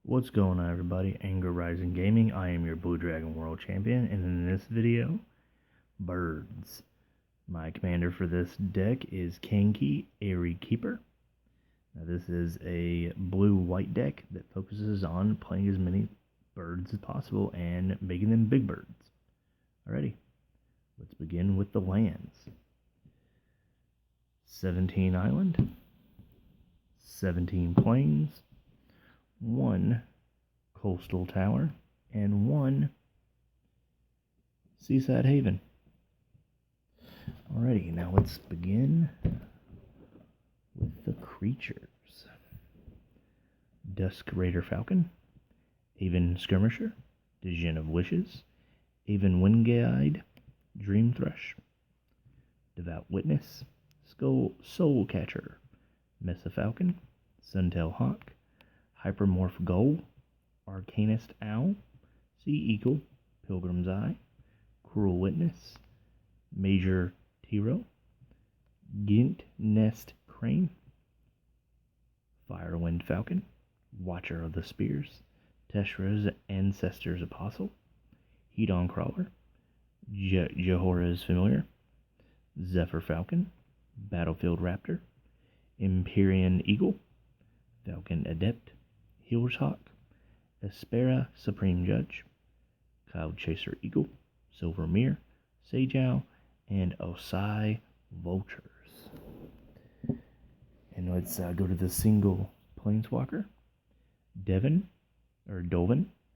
What's going on, everybody? Anger Rising Gaming. I am your Blue Dragon World Champion, and in this video, birds. My commander for this deck is Kangee, Aerie Keeper. Now, this is a blue-white deck that focuses on playing as many birds as possible and making them big birds. Alrighty, let's begin with the lands. 17 island, 17 plains, 1 coastal tower, and 1 seaside haven. Alrighty, now let's begin with the creatures. Dusk Raider Falcon, Aven Skirmisher, Djinn of Wishes, Aven Windguide, Dream Thrush, Devout Witness, Soul Catcher, Mesa Falcon, Suntail Hawk, Hypermorph Gull, Arcanist Owl, Sea Eagle, Pilgrim's Eye, Cruel Witness, Major Tiro, Gint Nest Crane, Firewind Falcon, Watcher of the Spears, Teshra's Ancestor's Apostle, Hedon Crawler, Jehora's Familiar, Zephyr Falcon, Battlefield Raptor, Empyrean Eagle, Falcon Adept, Healer's Hawk, Espera Supreme Judge, Cloud Chaser Eagle, Silver Mirror, Sage Owl, and Osai Vultures. And let's go to the single Planeswalker, Dolvin,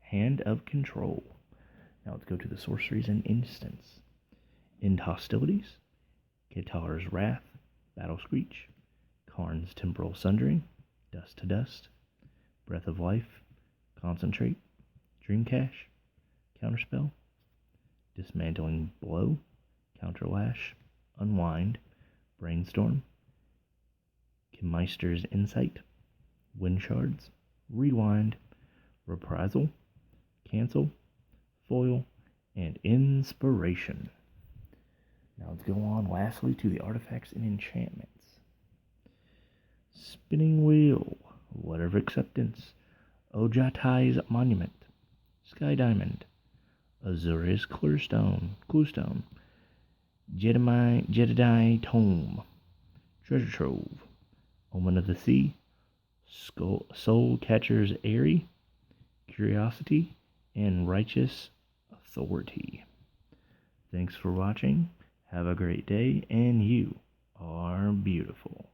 Hand of Control. Now let's go to the sorceries and instants. End Hostilities, Katar's Wrath, Battle Screech, Karn's Temporal Sundering, Dust to Dust, Breath of Life, Concentrate, Dream Cache, Counterspell, Dismantling Blow, Counterlash, Unwind, Brainstorm, Chemeister's Insight, Wind Shards, Rewind, Reprisal, Cancel, Foil, and Inspiration. Now let's go on lastly to the artifacts and enchantments. Spinning Wheel, Letter of Acceptance, Ojatai's Monument, Sky Diamond, Azura's Cluestone, Jedi Tome, Treasure Trove, Omen of the Sea, Soul Catcher's Aerie, Curiosity, and Righteous Authority. Thanks for watching. Have a great day, and you are beautiful.